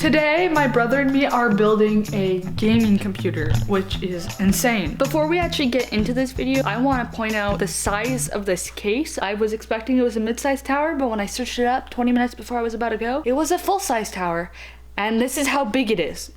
Today, my brother and me are building a gaming computer, which is insane. Before we actually get into this video, I want to point out the size of this case. I was expecting it was a mid-sized tower, but when I searched it up 20 minutes before I was about to go, it was a full-size tower. And this is how big it is.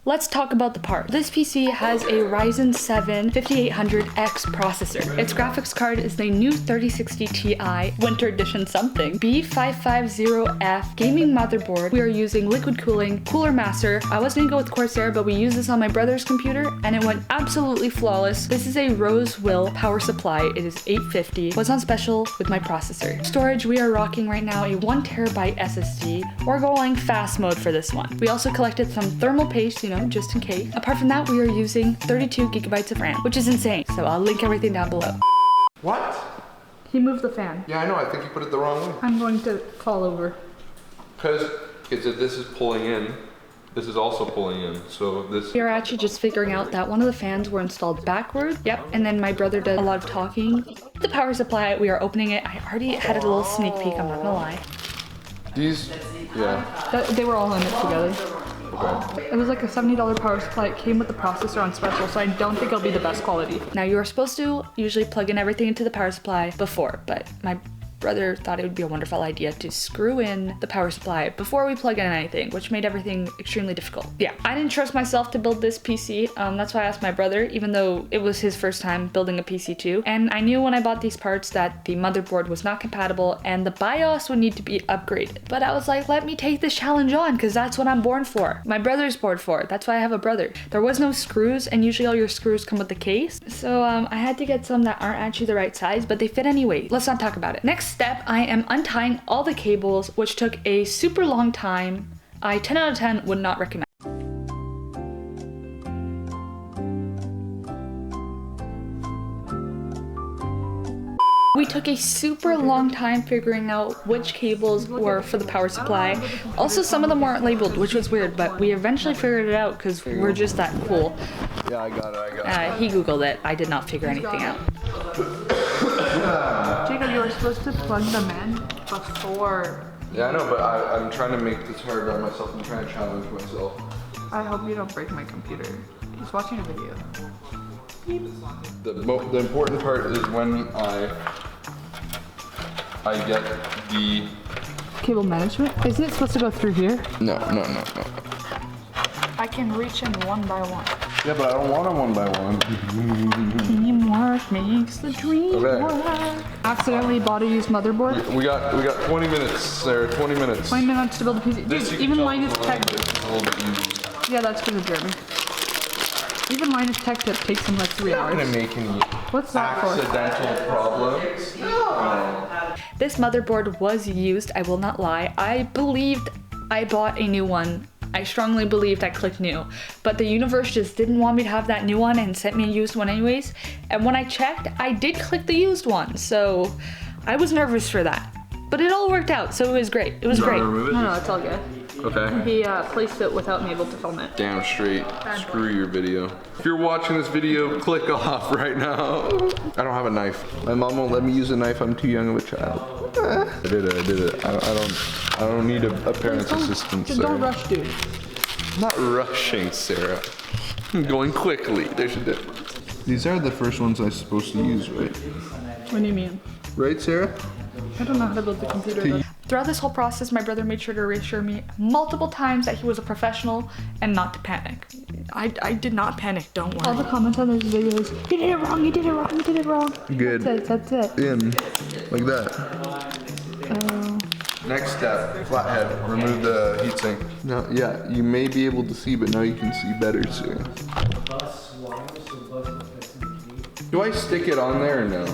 Let's talk about the part. This PC has a Ryzen 7 5800X processor. Its graphics card is the new 3060 Ti Winter Edition something. B550F gaming motherboard. We are using liquid cooling, Cooler Master. I was gonna go with Corsair, but we used this on my brother's computer and it went absolutely flawless. This is a Rosewill power supply. It is 850. Was on special with my processor. Storage, we are rocking right now a 1TB SSD. We're going fast mode for this one. We also collected some thermal paste, just in case. Apart from that, we are using 32 gigabytes of RAM, which is insane. So I'll link everything down below. What? He moved the fan. Yeah, I know. I think you put it the wrong way. I'm going to fall over. Because this is pulling in. This is also pulling in. So this. We are actually just figuring out that one of the fans were installed backward. Yep. And then my brother did a lot of talking. The power supply, we are opening it. I already had a little sneak peek, I'm not gonna lie. These, yeah. They were all in it together. Okay. It was like a $70 power supply. It came with the processor on special, so I don't think it'll be the best quality. Now you are supposed to usually plug in everything into the power supply before, but my brother thought it would be a wonderful idea to screw in the power supply before we plug in anything, which made everything extremely difficult. Yeah, I didn't trust myself to build this PC. That's why I asked my brother, even though it was his first time building a PC too. And I knew when I bought these parts that the motherboard was not compatible and the BIOS would need to be upgraded. But I was like, let me take this challenge on because that's what I'm born for. My brother's born for it. That's why I have a brother. There was no screws and usually all your screws come with the case. So I had to get some that aren't actually the right size, but they fit anyway. Let's not talk about it. Next step, I am untying all the cables, which took a super long time. I 10 out of 10 would not recommend. We took a super long time figuring out which cables were for the power supply. Also, some of them weren't labeled, which was weird, but we eventually figured it out because we're just that cool. Yeah, I got it. He Googled it. I did not figure anything out. Jacob, you were supposed to plug them in before. Yeah, I know, but I'm trying to make this hard on myself. I'm trying to challenge myself. I hope you don't break my computer. He's watching a video. The important part is when I get the Cable management? Isn't it supposed to go through here? No. I can reach in one by one. Yeah, but I don't want them one by one. Teamwork makes the dream work. Accidentally bought a used motherboard. We got 20 minutes, Sarah. 20 minutes. 20 minutes to build a PC. Dude, even Linus Tech. It's a little bit easy. Yeah, that's because of German. Even Linus Tech Tip takes him like 3 hours. I'm gonna make any What's that for? accidental problems. This motherboard was used, I will not lie. I believed I bought a new one. I strongly believed I clicked new, but the universe just didn't want me to have that new one and sent me a used one anyways. And when I checked, I did click the used one, so I was nervous for that. But it all worked out, so it was great. It was great. No, it's all good. Okay. He placed it without me able to film it. Damn straight. Screw your video. If you're watching this video, click off right now. I don't have a knife. My mom won't let me use a knife. I'm too young of a child. I did it. I don't need a parent's assistance. Just don't rush, dude. I'm not rushing, Sarah. I'm going quickly. There's a difference. These are the first ones I'm supposed to use, right? What do you mean? Right, Sarah? I don't know how to build the computer. Though. Throughout this whole process, my brother made sure to reassure me multiple times that he was a professional and not to panic. I did not panic, don't All worry. the comments on this video is, you did it wrong, you did it wrong, you did it wrong. Good. That's it. In. Like that. Next step, flathead. Remove the heatsink. No, yeah, you may be able to see, but now you can see better soon. Do I stick it on there or no?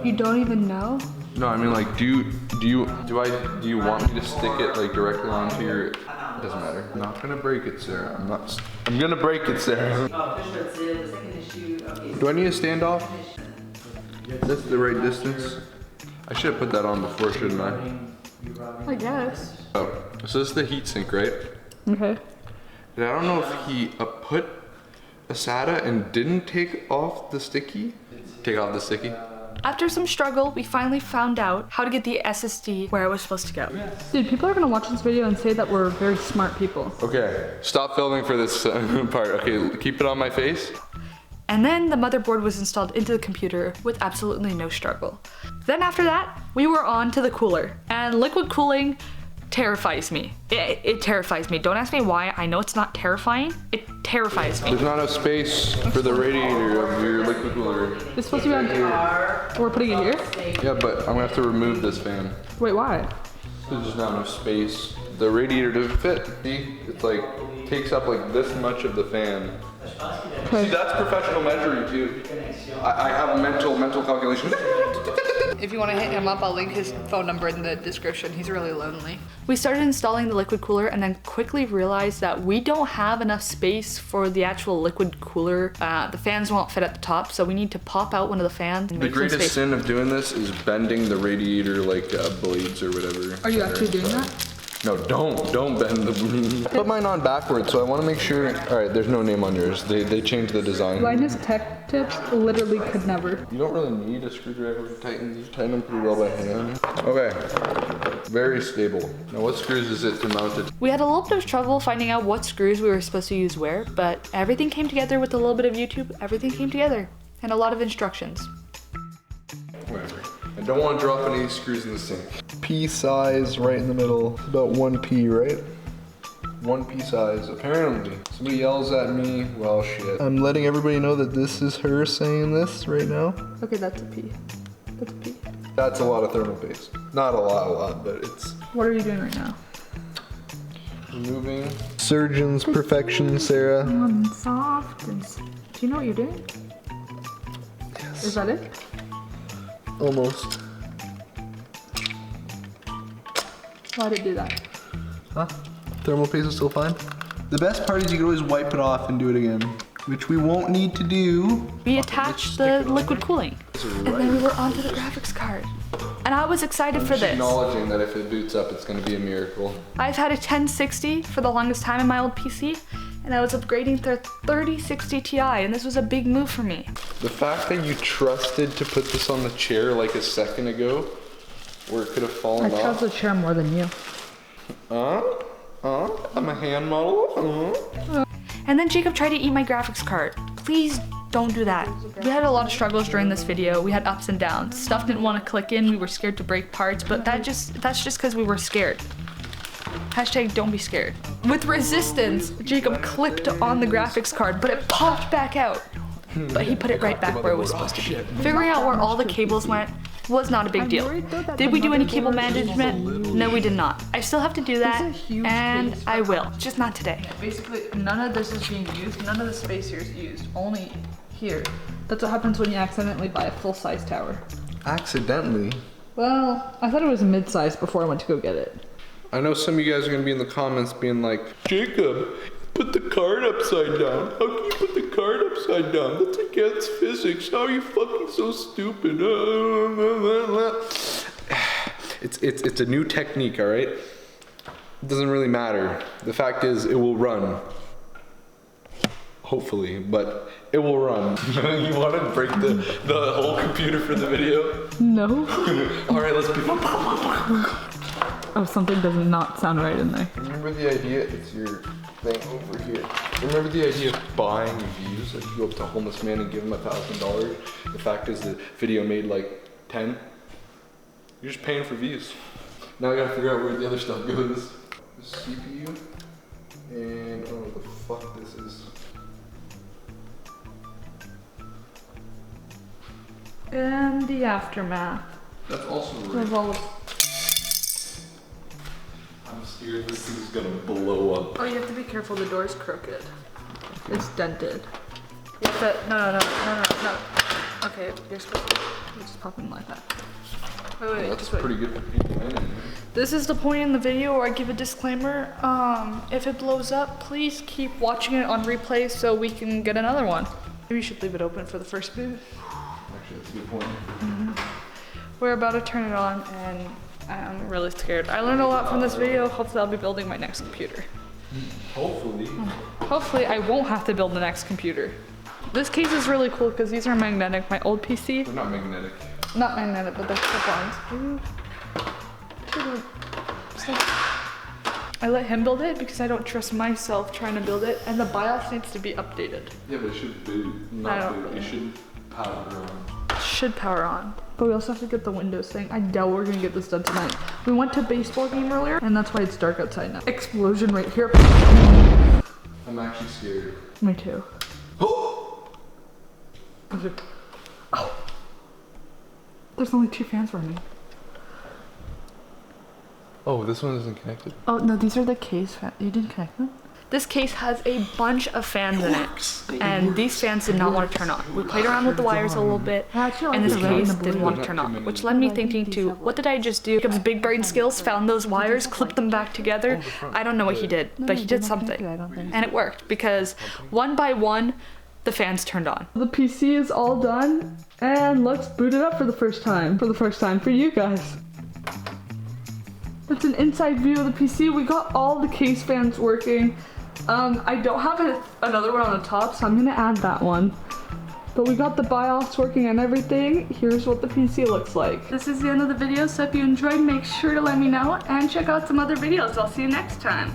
You don't even know? No, I mean like, do you want me to stick it like directly onto your? It doesn't matter. I'm not gonna break it, Sarah. I'm gonna break it, Sarah. Do I need a standoff? That's the right distance. I should have put that on before, shouldn't I? I guess. Oh, so this is the heatsink, right? Okay. And I don't know if he put a SATA and didn't take off the sticky. Take off the sticky. After some struggle, we finally found out how to get the SSD where it was supposed to go. Dude, people are gonna watch this video and say that we're very smart people. Okay, stop filming for this part. Okay, keep it on my face. And then the motherboard was installed into the computer with absolutely no struggle. Then after that, we were on to the cooler. And liquid cooling terrifies me. It terrifies me. Don't ask me why. I know it's not terrifying. It terrifies me. There's not enough space for the radiator of your liquid cooler. It's supposed to be on here. We're putting it here? Yeah, but I'm gonna have to remove this fan. Wait, why? There's just not enough space. The radiator doesn't fit. See? It's like, takes up like this much of the fan. Okay. See, that's professional measuring too. I have a mental calculation. If you want to hit him up, I'll link his phone number in the description. He's really lonely. We started installing the liquid cooler and then quickly realized that we don't have enough space for the actual liquid cooler. The fans won't fit at the top, so we need to pop out one of the fans. And The make some greatest space. sin of doing this is bending the radiator like blades or whatever. Are you actually doing that? No, don't bend the. Put mine on backwards, so I want to make sure. All right, there's no name on yours. They changed the design. Linus Tech Tips literally could never. You don't really need a screwdriver to tighten these. Tighten them pretty well by hand. Okay, very stable. Now, what screws is it to mount it? We had a little bit of trouble finding out what screws we were supposed to use where, but everything came together with a little bit of YouTube. Everything came together and a lot of instructions. Whatever. I don't want to drop any of these screws in the sink. P size right in the middle. About 1 P, right? 1 P size, apparently. Somebody yells at me, well, shit. I'm letting everybody know that this is her saying this right now. Okay, that's a P. That's a P. That's a lot of thermal paste. Not a lot, but it's What are you doing right now? removing. Surgeon's perfection, Sarah. Soft and... Do you know what you're doing? Yes. Is that it? Almost. Why did it do that? Huh? Thermal paste is still fine? The best part is you can always wipe it off and do it again, which we won't need to do. We attached the liquid cooling. And then we were onto the graphics card. And I was excited for this. Acknowledging that if it boots up, it's going to be a miracle. I've had a 1060 for the longest time in my old PC, and I was upgrading to 3060 Ti, and this was a big move for me. The fact that you trusted to put this on the chair like a second ago, where it could have fallen I chose off. the chair more than you. I'm a hand model. And then Jacob tried to eat my graphics card. Please don't do that. We had a lot of struggles during this video. We had ups and downs. Stuff didn't want to click in. We were scared to break parts, but that's just because we were scared. Hashtag don't be scared. With resistance, Jacob clipped on the graphics card, but it popped back out. But he put it right back where it was supposed to be. Figuring out where all the cables went was not a big deal. Did we do any cable management? No, we did not. I still have to do that, and I will. Just not today. Basically, none of this is being used. None of the space here is used. Only here. That's what happens when you accidentally buy a full-size tower. Accidentally? Well, I thought it was mid-size before I went to go get it. I know some of you guys are going to be in the comments being like, Jacob, put the card upside down. How can you put the card upside down? That's against physics. How are you fucking so stupid? It's a new technique, all right? It doesn't really matter. The fact is, it will run. Hopefully, but it will run. You want to break the whole computer for the video? No. All right, let's be. Oh, something does not sound right in there. Remember the idea? It's your thing over here. Remember the idea of buying views? Like you go up to a homeless man and give him $1,000. The fact is the video made like 10. You're just paying for views. Now I gotta figure out where the other stuff goes. The CPU and I don't know what the fuck this is. And the aftermath That's also of all of... I'm scared this thing's gonna blow up. Oh, you have to be careful. The door's crooked. It's dented. You have to... No. Okay, you're supposed to just pop in like that. Wait, That's just wait. pretty good for people in. This is the point in the video where I give a disclaimer. If it blows up, please keep watching it on replay so we can get another one. Maybe you should leave it open for the first boot. Actually, that's a good point. We're about to turn it on and I'm really scared. I learned a lot from this video. Hopefully I'll be building my next computer. Hopefully. Hopefully I won't have to build the next computer. This case is really cool because these are magnetic. My old PC, They're not magnetic. Not magnetic, but the clip-ons. I let him build it because I don't trust myself trying to build it, and the BIOS needs to be updated. Yeah, but it should be not boot. It should power on. Should power on. But we also have to get the Windows thing. I doubt we're gonna get this done tonight. We went to a baseball game earlier, and that's why it's dark outside now. Explosion right here. I'm actually scared. Me too. Oh! There's only 2 fans running. Oh, this one isn't connected. Oh no, these are the case fans. You didn't connect them? This case has a bunch of fans in it, and these fans did not want to turn on. We played around with the wires a little bit, and this case didn't want to turn on, which led me thinking to, what did I just do? Jacob's big brain skills found those wires, clipped them back together. I don't know what he did, but he did something, and it worked, because one by one, the fans turned on. The PC is all done, and let's boot it up for the first time. For you guys. It's an inside view of the PC. We got all the case fans working. I don't have another one on the top, so I'm gonna add that one. But we got the BIOS working and everything. Here's what the PC looks like. This is the end of the video, so if you enjoyed, make sure to let me know and check out some other videos. I'll see you next time.